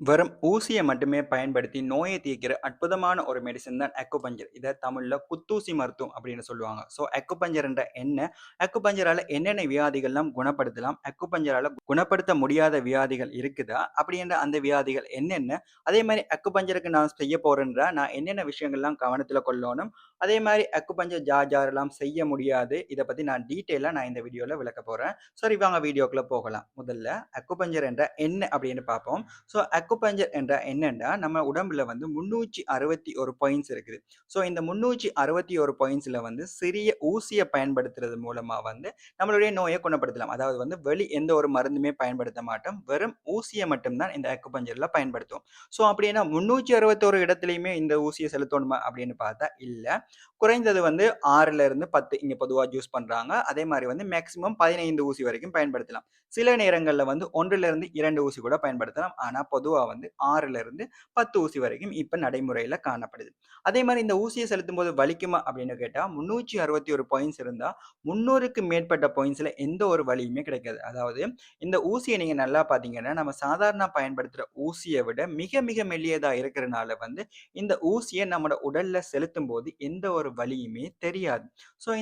வெறும் ஊசிய மட்டுமே பயன்படுத்தி நோயை தீர்க்கிற அற்புதமான ஒரு மெடிசின் தான் அக்குபஞ்சர். இத தமிழ்ல குத்தூசி மருத்துவம் அப்படின்னு சொல்லுவாங்க. அக்குபஞ்சர் என்ற என்ன? அக்குபஞ்சரால என்னென்ன வியாதிகள்லாம் குணப்படுத்தலாம்? அக்குபஞ்சரால குணப்படுத்த முடியாத வியாதிகள் இருக்குதா? அப்படி என்ற அந்த வியாதிகள் என்னென்ன? அதே மாரி அக்குபஞ்சருக்கு நான் செய்ய போறேன்றா, நான் என்னென்ன விஷயங்கள்லாம் கவனத்துல கொள்ளணும்? அதே மாரி அக்குபஞ்சர் யாரெல்லாம் செய்ய முடியாது? இத பத்தி நான் டீட்டெயிலா இந்த வீடியோல விளக்கப் போறேன். சரி வாங்க வீடியோக்குள்ள போகலாம். முதல்ல அக்குபஞ்சர் என்ற என்ன அப்படின்னு பார்ப்போம். அக்குபஞ்சர் என்ற என்னன்னா, நம்ம உடம்புல வந்து 361 பாயிண்ட்ஸ் இருக்குது. இந்த 361 பாயிண்ட்ஸ்ல வந்து சிறிய ஊசிய பயன்படுத்துறது மூலமா வந்து நம்மளுடைய நோய குணப்படுத்தலாம். அதாவது வந்து எந்த ஒரு மருந்துமே பயன்படுத்த மாட்டோம். வெறும் ஊசிய மட்டும் தான் இந்த அக்குபஞ்சர்ல பயன்படுத்துவோம். அப்படின்னா 361 இடத்திலயுமே இந்த ஊசிய செலுத்தணுமா அப்படின்னு பார்த்தா இல்ல. குறைந்தது வந்து 6ல இருந்து 10 இங்க பொதுவா யூஸ் பண்றாங்க. அதே மாரி வந்து மேக்ஸிமம் 15 ஊசி வரைக்கும் பயன்படுத்தலாம். சில நேரங்கள்ல வந்து 1லிருந்து 2 ஊசி கூட பயன்படுத்தலாம். ஆனா பொதுவா வந்து 6லிருந்து 10 ஊசி வரைக்கும் இப்ப நடைமுறையில காணப்படுது. அதே மாரி இந்த ஊசிய செலுத்தும்போது வலிக்குமா அப்படின்னு கேட்டா 361 பாயிண்ட்ஸ் இருந்தா 300க்கு மேற்பட்ட பாயிண்ட்ஸ்ல எந்த ஒரு வலியுமே கிடைக்காது. அதாவது இந்த ஊசிய நீங்க நல்லா பார்த்தீங்கன்னா, நம்ம சாதாரண பயன்படுத்துற ஊசிய விட மிக மிக மெல்லியதா இருக்கிறனால வந்து இந்த ஊசிய நம்மோட உடல்ல செலுத்தும்போது எந்த ஒரு வலியுமே தெரியாது.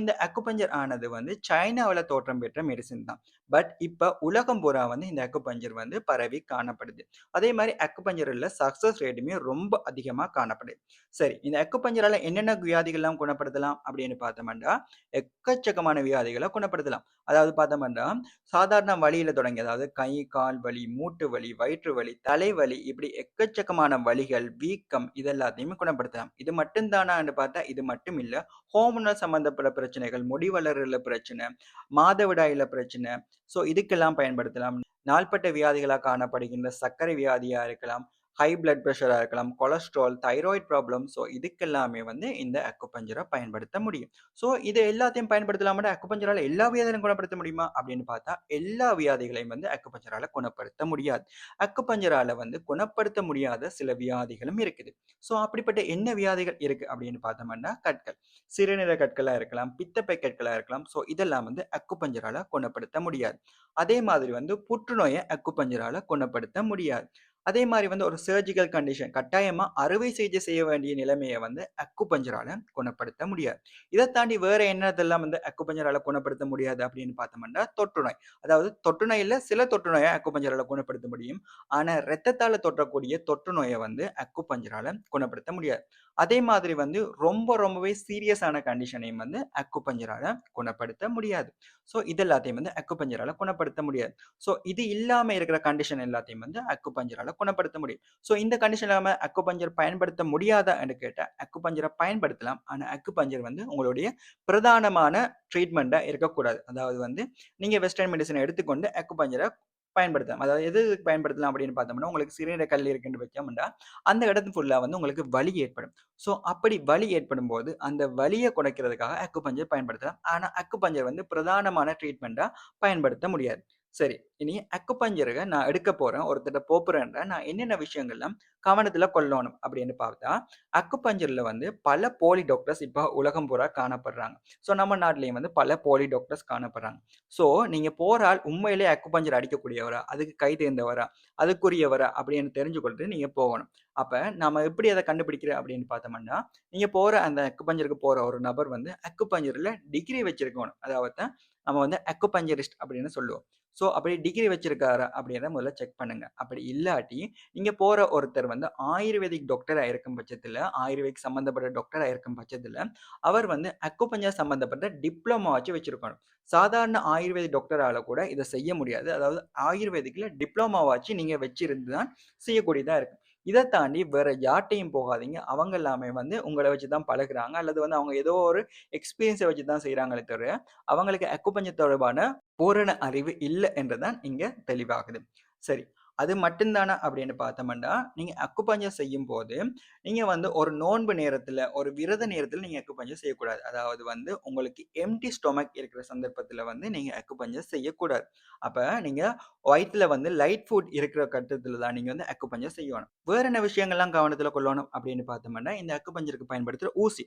இந்த அக்குபஞ்சர் ஆனது வந்து சைனாவுல தோற்றம் பெற்ற மெடிசின் தான். பட் இப்ப உலகம் பூரா வந்து இந்த அக்குபஞ்சர் வந்து பரவி காணப்படுது. அதே மாரி அக்குபஞ்சர்ல சக்சஸ் ரேட்டுமே ரொம்ப அதிகமா காணப்படுது. சரி, இந்த அக்குபஞ்சரால என்னென்ன வியாதிகள்லாம் குணப்படுத்தலாம் அப்படின்னு பார்த்தோம்னா, எக்கச்சக்கமான வியாதிகள குணப்படுத்தலாம். அதாவது பார்த்தோம்னா, சாதாரண வலியில தொடங்கி அதாவது கை, கால் வலி, மூட்டு வலி, வயிற்று வலி, தலைவலி இப்படி எக்கச்சக்கமான வலிகள், வீக்கம் இது எல்லாத்தையுமே குணப்படுத்தலாம். இது மட்டும் தானான்னு பார்த்தா இது மட்டும் இல்ல. ஹோர்மோனல் சம்பந்தப்பட்ட பிரச்சனைகள், முடி வளர்றதுல பிரச்சனை, மாதவிடாயில பிரச்சனை, இதுக்கெல்லாம் பயன்படுத்தலாம். நாள்பட்ட வியாதிகளா காணப்படுகின்ற சர்க்கரை வியாதியா இருக்கலாம், ஹை பிளட் பிரஷரா இருக்கலாம், கொலஸ்ட்ரால், தைராய்டு ப்ராப்ளம் இதுக்கெல்லாமே வந்து இந்த அக்குபஞ்சர பயன்படுத்த முடியும். இது எல்லாத்தையும் பயன்படுத்தலாமான்னா அக்குபஞ்சரால எல்லா வியாதிகளையும் குணப்படுத்த முடியுமா? அப்படின்னு பார்த்தா எல்லா வியாதிகளையும் வந்து அக்குபஞ்சரால குணப்படுத்த முடியாது. அக்குபஞ்சரால வந்து குணப்படுத்த முடியாத சில வியாதிகளும் இருக்குது. அப்படிப்பட்ட என்ன வியாதிகள் இருக்கு அப்படின்னு பார்த்தோம்னா கற்கள். சிறுநீரக கற்களா இருக்கலாம், பித்தப்பை கற்களா இருக்கலாம். இதெல்லாம் வந்து அக்குபஞ்சரால குணப்படுத்த முடியாது. அதே மாதிரி வந்து புற்றுநோய அக்குபஞ்சரால குணப்படுத்த முடியாது. அதே மாரி வந்து ஒரு சர்ஜிக்கல் கண்டிஷன் கட்டாயமா அறுவை சிகிச்சை செய்ய வேண்டிய நிலைமைய வந்து அக்குபஞ்சரால குணப்படுத்த முடியாது. இத தாண்டி வேற என்னதெல்லாம் வந்து அக்குபஞ்சரால குணப்படுத்த முடியாது அப்படின்னு பார்த்தோம்னா, தொற்றுநோய். அதாவது தொற்றுநோயில சில தொற்றுநோய அக்குபஞ்சரால குணப்படுத்த முடியும். ஆனா இரத்தத்தால தொற்றக்கூடிய தொற்றுநோய வந்து அக்குபஞ்சரால குணப்படுத்த முடியாது. அதே மாதிரி வந்து ரொம்பவே சீரியஸான கண்டிஷனையும் வந்து அக்குபஞ்சரால குணப்படுத்த முடியாது. இது எல்லாத்தையும் வந்து அக்குபஞ்சரால குணப்படுத்த முடியாது. இது இல்லாம இருக்கிற கண்டிஷன் எல்லாத்தையும் வந்து அக்குபஞ்சரால குணப்படுத்த முடியும். இந்த கண்டிஷன் இல்லாம அக்குபஞ்சர் பயன்படுத்த முடியாதான்னு கேட்டா, அக்குபஞ்சர பயன்படுத்தலாம். ஆனா அக்குபஞ்சர் வந்து உங்களுடைய பிரதானமான ட்ரீட்மெண்ட்டா இருக்கக்கூடாது. அதாவது வந்து நீங்க வெஸ்டர்ன் மெடிசின எடுத்துக்கொண்டு அக்குபஞ்சர பயன்படுத்தலாம். அதாவது எதுக்கு பயன்படுத்தலாம் அப்படின்னு பார்த்தோம்னா, உங்களுக்கு சிறுநீரக கல் இருக்குன்னு வச்சோம்னா, அந்த இடத்து ஃபுல்லா வந்து உங்களுக்கு வலி ஏற்படும். அப்படி வலி ஏற்படும்போது, அந்த வலிய குறைக்கிறதுக்காக அக்குபஞ்சர் பயன்படுத்தலாம். ஆனா அக்குபஞ்சர் வந்து பிரதானமான ட்ரீட்மெண்ட்டா பயன்படுத்த முடியாது. சரி, இனி அக்குபஞ்சர்க நான் எடுக்க போறேன். ஒருத்தர்ட்ட போப்போறேன்டா, நான் என்னென்ன விஷயங்கள்லாம் கவனத்துல கொள்ளணும் அப்படின்னு பார்த்தா, அக்குபஞ்சர்ல வந்து பல போலி டாக்டர்ஸ் இப்ப உலகம் பூரா காணப்படுறாங்க. நம்ம நாட்டிலேயும் வந்து பல போலி டாக்டர்ஸ் காணப்படுறாங்க. நீங்க போற ஆள் உண்மையிலேயே அக்குபஞ்சர் அடிக்கக்கூடியவரா? அதுக்கு கை தேர்ந்தவரா? அதுக்குரியவரா? அப்படின்னு தெரிஞ்சுக்கொள்ட்டு நீங்க போகணும். அப்ப நாம எப்படி அத கண்டுபிடிக்கிறோம் அப்படின்னு பார்த்தோம்னா, நீங்க போற அந்த அக்குபஞ்சருக்கு போற ஒரு நபர் வந்து அக்குபஞ்சர்ல டிகிரி வச்சிருக்கணும். அதாவது நம்ம வந்து அக்குபஞ்சரிஸ்ட் அப்படின்னு சொல்லுவோம். அப்படி டிகிரி வச்சிருக்காரா அப்படின்றத முதல்ல செக் பண்ணுங்க. அப்படி இல்லாட்டி, நீங்க போற ஒருத்தர் வந்து ஆயுர்வேதிக் டாக்டரா இருக்கும் பட்சத்துல, ஆயுர்வேதிக் சம்பந்தப்பட்ட டாக்டரா இருக்கும் பட்சத்துல, அவர் வந்து அக்குபஞ்சர் சம்பந்தப்பட்ட டிப்ளோமாவாச்சும் வச்சிருக்கணும். சாதாரண ஆயுர்வேதிக் டாக்டரால கூட இத செய்ய முடியாது. அதாவது ஆயுர்வேதிக்ல டிப்ளோமாவாச்சும் நீங்க வச்சிருந்து தான் செய்யக்கூடியதா இருக்கு. இத தாண்டி வேற யார்ட்டயும் போகாதீங்க. அவங்க எல்லாமே வந்து உங்கள வச்சு தான் பழகுறாங்க. அல்லது வந்து அவங்க ஏதோ ஒரு எக்ஸ்பீரியன்ஸ வச்சு தான் செய்றாங்களே தவிர, அவங்களுக்கு அக்குபஞ்சர் தொடர்பான பூரண அறிவு இல்ல என்று தான் இங்க தெளிவாகுது. சரி. அது மட்டும் தானா அப்படின்னு பார்த்தோம்னா, நீங்க அக்குபஞ்சர் செய்யும்போது, நீங்க வந்து ஒரு நோன்பு நேரத்துல, ஒரு விரத நேரத்துல நீங்க அக்குபஞ்சர் செய்யக்கூடாது. அதாவது வந்து உங்களுக்கு எம்ப்டி ஸ்டொமக் இருக்கிற சந்தர்ப்பத்துல வந்து நீங்க அக்குபஞ்சர் செய்யக்கூடாது. அப்ப நீங்க வயித்துல வந்து லைட் ஃபுட் இருக்கிற கட்டத்துல தான் நீங்க வந்து அக்குபஞ்சர் செய்யணும். வேற என்ன விஷயங்கள்லாம் கவனத்துல கொள்ளணும் அப்படின்னு பார்த்தோம்னா, இந்த அக்குபஞ்சருக்கு பயன்படுத்துற ஊசி.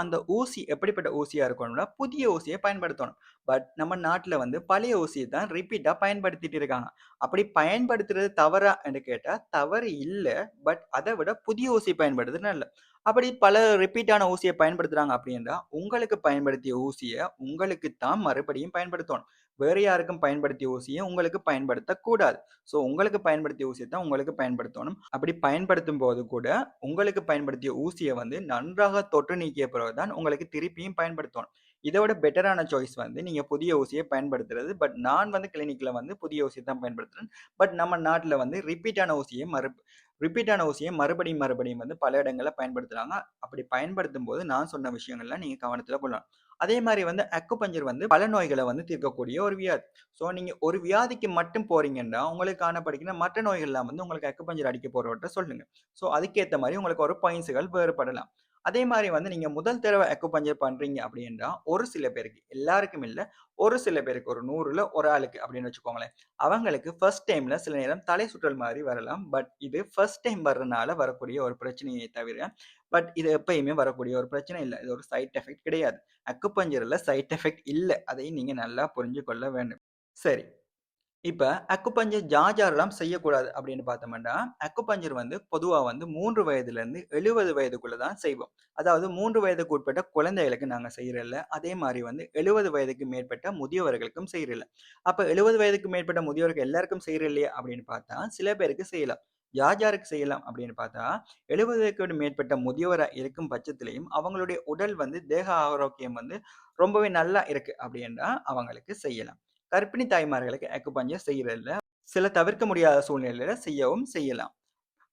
அந்த ஊசி எப்படிப்பட்ட ஊசியா இருக்கணும்னா, புதிய ஊசிய பயன்படுத்தணும். பட் நம்ம நாட்டுல வந்து பழைய ஊசிய தான் ரிப்பீட்டா பயன்படுத்திட்டு இருக்காங்க. அப்படி பயன்படுத்துறது தவறா என்று கேட்டா, தவறு இல்ல. பட் அத விட புதிய ஊசி பயன்படுத்துறது நல்லது. அப்படி பல ரிப்பீட்டான ஊசிய பயன்படுத்துறாங்க அப்படின்னா, உங்களுக்கு பயன்படுத்திய ஊசிய உங்களுக்கு தான் மறுபடியும் பயன்படுத்தணும். வேற யாருக்கும் பயன்படுத்திய ஊசிய உங்களுக்கு பயன்படுத்தக்கூடாது. ஸோ உங்களுக்கு பயன்படுத்திய ஊசிய தான் உங்களுக்கு பயன்படுத்தணும். அப்படி பயன்படுத்தும்போது கூட, உங்களுக்கு பயன்படுத்திய ஊசிய வந்து நன்றாக தொட்டு நீக்கிய பிறகு தான் உங்களுக்கு திருப்பியும் பயன்படுத்தணும். இத விட பெட்டரான சாய்ஸ் வந்து நீங்க புதிய ஊசிய பயன்படுத்துறது. பட் நான் வந்து கிளினிக்ல வந்து புதிய ஊசிய தான் பயன்படுத்துறேன். பட் நம்ம நாட்ல வந்து ரிப்பீட்டான ஊசிய மறுபடியும், மறுபடியும் வந்து பல இடங்கள்ல பயன்படுத்துறாங்க. அப்படி பயன்படுத்தும்போது நான் சொன்ன விஷயங்கள்லாம் நீங்க கவனத்துல கொள்ளணும். அதே மாரி வந்து அக்குபஞ்சர் வந்து பல நோய்கள வந்து தீர்க்கக்கூடிய ஒரு வியாதி. ஸோ நீங்க ஒரு வியாதிக்கு மட்டும் போறீங்கன்னா, உங்களுக்கு காணப்படுகின்ற மற்ற நோய்கள்லாம் வந்து உங்களுக்கு அக்குபஞ்சர் அடிக்க போறவர்ட்ட சொல்லுங்க. ஸோ அதுக்கேத்த மாரி உங்களுக்கு ஒரு பாயிண்ட்ஸ்கள் வேறுபடலாம். அதே மாரி வந்து நீங்க முதல் தடவ அக்குபஞ்சர் பண்றீங்க அப்படின்னா, ஒரு சில பேருக்கு, எல்லாருக்கும் இல்ல, ஒரு சில பேருக்கு ஒரு 100ல ஒரு ஆளுக்கு அப்படின்னு வச்சுக்கோங்களேன். அவங்களுக்கு ஃபர்ஸ்ட் டைம்ல சில நேரம் தலை சுற்றல் மாரி வரலாம். பட் இது ஃபர்ஸ்ட் டைம் வர்றனால வரக்கூடிய ஒரு பிரச்சனையே தவிர, பட் இது எப்பயுமே வரக்கூடிய ஒரு பிரச்சனை இல்ல. இது ஒரு சைட் எஃபெக்ட் கிடையாது. அக்குபஞ்சர்ல சைட் எஃபெக்ட் இல்ல. அதை நீங்க நல்லா புரிஞ்சு கொள்ள வேண்டும். சரி. இப்ப அக்குபஞ்சர் யார் யாரெல்லாம் செய்யக்கூடாது அப்படின்னு பார்த்தோம்னா, அக்குபஞ்சர் வந்து பொதுவா வந்து 3 வயதிலிருந்து 70 வயதுக்குள்ள தான் செய்வோம். அதாவது 3 வயதுக்கு உட்பட்ட குழந்தைகளுக்கு நாங்க செய்றதில்ல. அதே மாரி வந்து 70 வயதுக்கு மேற்பட்ட முதியவர்களுக்கும் செய்றதில்ல. அப்ப 70 வயதுக்கு மேற்பட்ட முதியவர்கள் எல்லாருக்கும் செய்றதில்லையா அப்படின்னு பார்த்தா, சில பேருக்கு செய்யலாம். யார் யாருக்கு செய்யலாம் அப்படின்னு பார்த்தா, 70க்கு மேற்பட்ட முதியவரா இருக்கும் பட்சத்திலயும் அவங்களுடைய உடல் வந்து தேக ஆரோக்கியம் வந்து ரொம்பவே நல்லா இருக்கு அப்படின்னா, அவங்களுக்கு செய்யலாம். கர்ப்பிணி தாய்மார்களுக்கு அக்குபஞ்சர் செய்றதில்ல. சில தவிர்க்க முடியாத சூழ்நிலையில செய்யவும் செய்யலாம்.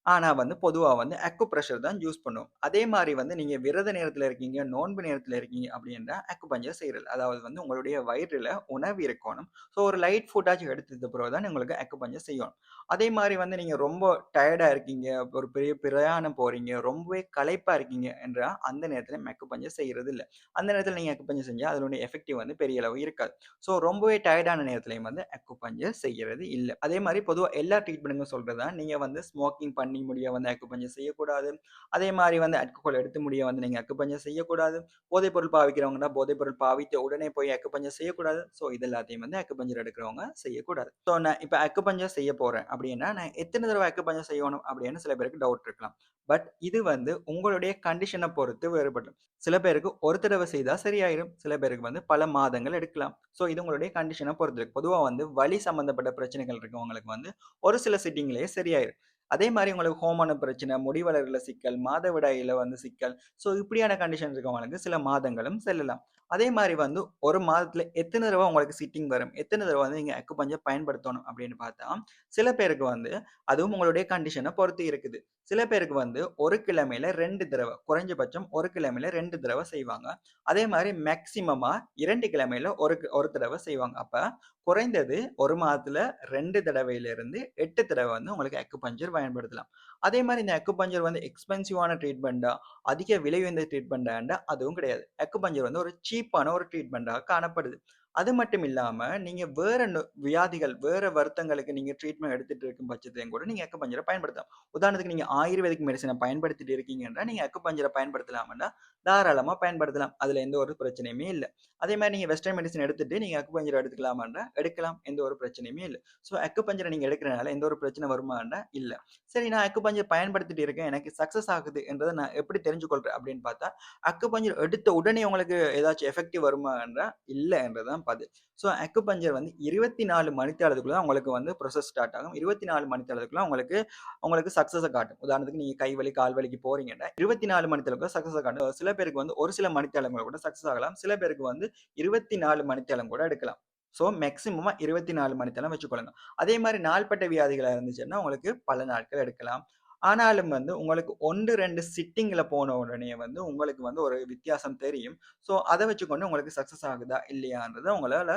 ஆனா வந்து பொதுவா வந்து அக்குப்ரெஷர் தான் யூஸ் பண்ணுவோம். அதே மாரி வந்து நீங்க விரத நேரத்துல இருக்கீங்க, நோன்பு நேரத்துல இருக்கீங்க அப்படின்னா அக்குபஞ்சர் செய்றது. அதாவது வந்து உங்களுடைய வயிறுல உணவு இருக்கணும். ஸோ ஒரு லைட் ஃபுட்டாச்சும் எடுத்தது பிறகு தான் உங்களுக்கு அக்குபஞ்சர் செய்யணும். அதே மாரி வந்து நீங்க ரொம்ப டயர்டா இருக்கீங்க, ஒரு பெரிய பிரயாணம் போறீங்க, ரொம்பவே களைப்பா இருக்கீங்க என்றா அந்த நேரத்துல அக்குபஞ்சர் செய்றது இல்ல. அந்த நேரத்துல நீங்க அக்குபஞ்சர் செஞ்சா அதனுடைய எஃபெக்டிவ் வந்து பெரிய அளவு இருக்காது. ஸோ ரொம்பவே டயர்டான நேரத்துலயும் வந்து அக்குபஞ்சர் செய்யறது இல்ல. அதே மாரி பொதுவா எல்லா ட்ரீட்மெண்ட்க்கும் சொல்றது தான், நீங்க வந்து ஸ்மோக்கிங் பண்ணி முடிய வந்து அக்குபஞ்சர் செய்யக்கூடாது. அதே மாரி வந்து ஆல்கஹால் எடுத்து முடிய வந்து நீங்க அக்குபஞ்சர் செய்யக்கூடாது. போதைப்பொருள் பாவிக்கிறவங்கன்னா, போதைப்பொருள் பாவித்த உடனே போய் அக்குபஞ்சர் செய்யக்கூடாது. ஸோ இது எல்லாத்தையும் வந்து அக்குபஞ்சர் எடுக்கிறவங்க செய்யக்கூடாது. ஸோ நான் இப்ப அக்குபஞ்சர் செய்ய போறேன் அப்படின்னா, நான் எத்தன தடவ அக்குபஞ்சர் செய்யணும் அப்படின்னு சில பேருக்கு டவுட் இருக்கலாம். பட் இது வந்து உங்களுடைய கண்டிஷன பொறுத்து வேறுபடும். சில பேருக்கு ஒரு தடவ செய்தா சரியாயிரும். சில பேருக்கு வந்து பல மாதங்கள் எடுக்கலாம். ஸோ இது உங்களுடைய கண்டிஷன பொறுத்து இருக்கு. பொதுவா வந்து வலி சம்பந்தப்பட்ட பிரச்சனைகள் இருக்கவங்களுக்கு வந்து ஒரு சில சிட்டிங்லயே சரியாயிரும். அதே மாரி உங்களுக்கு ஹோமோன பிரச்சனை, முடி வளர்ல சிக்கல், மாதவிடாயில வந்து சிக்கல், ஸோ இப்படியான கண்டிஷன் இருக்கவங்களுக்கு சில மாதங்களும் செல்லலாம். அதே மாரி வந்து 1 மாதத்துல எத்தன தடவ உங்களுக்கு சிட்டிங் வரும்? எத்தன தடவ வந்து நீங்க அக்குபஞ்சர் பயன்படுத்தணும் அப்படின்னு பார்த்தா, சில பேருக்கு வந்து அதுவும் உங்களுடைய கண்டிஷன பொறுத்து இருக்குது. சில பேருக்கு வந்து 1 கிழமையில 2 தடவ, குறைஞ்சபட்சம் 1 கிழமையில 2 தடவ செய்வாங்க. அதே மாரி மேக்ஸிமமா 2 கிழமையில 1 தடவ செய்வாங்க. அப்ப குறைந்தது 1 மாதத்துல 2 தடவையிலிருந்து 8 தடவ வந்து உங்களுக்கு அக்குபஞ்சர் பயன்படுத்தலாம். அதே மாரி இந்த அக்குபஞ்சர் வந்து எக்ஸ்பென்சிவான ட்ரீட்மெண்ட்டா, அதிக விலை உயர்ந்த ட்ரீட்மெண்ட்டான்டா அதுவும் கிடையாது. அக்குபஞ்சர் வந்து ஒரு சீப்பான ஒரு ட்ரீட்மெண்ட்டா காணப்படுது. அது மட்டும் இல்லாம, நீங்க வேற வியாதிகள், வேற வருத்தங்களுக்கு நீங்க ட்ரீட்மெண்ட் எடுத்துட்டு இருக்கும் பட்சத்திலும் கூட நீங்க அக்குபஞ்சர பயன்படுத்தலாம். உதாரணத்துக்கு நீங்க ஆயுர்வேதிக் மெடிசின பயன்படுத்திட்டு இருக்கீங்கன்னா, நீங்க அக்குபஞ்சர பயன்படுத்தலாம்ன்னா, தாராளமா பயன்படுத்தலாம். அதுல எந்த ஒரு பிரச்சனையுமே இல்ல. அதே மாரி நீங்க வெஸ்டர்ன் மெடிசின் எடுத்துட்டு நீங்க அக்குபஞ்சர் எடுத்துக்கலாமான்னா, எடுக்கலாம். எந்த ஒரு பிரச்சனையுமே இல்ல. ஸோ அக்குபஞ்சர நீங்க எடுக்கிறனால எந்த ஒரு பிரச்சனை வருமான்னா, இல்ல. சரி நான் அக்குபஞ்சர் பயன்படுத்திட்டு இருக்கேன். எனக்கு சக்சஸ் ஆகுது என்றத நான் எப்படி தெரிஞ்சு கொள்றேன் அப்படின்னு பார்த்தா, அக்குபஞ்சர் எடுத்த உடனே உங்களுக்கு ஏதாச்சும் எஃபெக்டிவ் வருமா என்றா, இல்ல என்றது தான் பதில். ஸோ அக்குபஞ்சர் வந்து 24 மணித்தியாலத்துக்குள்ள தான் உங்களுக்கு வந்து ப்ரோசஸ் ஸ்டார்ட் ஆகும். 24 மணித்தியாலத்துக்குள்ள உங்களுக்கு உங்களுக்கு சக்சஸ காட்டும். உதாரணத்துக்கு நீங்க கை வலி, கால் வலிக்கு போறீங்கன்னா, 24 மணித்தியாலத்துக்குள்ள சக்சஸ காட்டும். சில பேருக்கு வந்து ஒரு சில மணித்தியாலங்கள்ல கூட சக்சஸ் ஆகலாம். சில பேருக்கு வந்து 24 மணித்தியாலம் கூட எடுக்கலாம். ஸோ மேக்ஸிமமா 24 மணித்தியாலம் வச்சுக்கொள்ளுங்க. அதே மாரி நாள்பட்ட வியாதிகளா இருந்துச்சுன்னா, உங்களுக்கு பல நாட்கள் எடுக்கலாம். ஆனாலும் வந்து உங்களுக்கு 1, 2 சிட்டிங்ல போன உடனே வந்து உங்களுக்கு வந்து ஒரு வித்தியாசம் தெரியும். ஸோ அத வச்சுக்கொண்டு உங்களுக்கு சக்சஸ் ஆகுதா? இல்லையான்றத உங்களால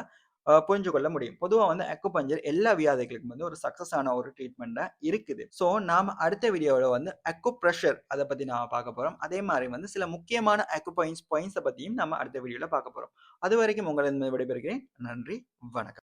புரிஞ்சு கொள்ள முடியும். பொதுவா வந்து அக்குபஞ்சர் எல்லா வியாதிகளுக்கும் வந்து ஒரு சக்சஸ் ஆன ஒரு ட்ரீட்மெண்ட்டா இருக்குது. ஸோ நாம அடுத்த வீடியோல வந்து அக்குப்ரெஷர் அத பத்தி நாம பார்க்க போறோம். அதே மாரி வந்து சில முக்கியமான பாயிண்ட்ஸ பத்தியும் நம்ம அடுத்த வீடியோல பார்க்க போறோம். அதுவரைக்கும் உங்களிடம் விடைபெறுகிறேன். நன்றி. வணக்கம்.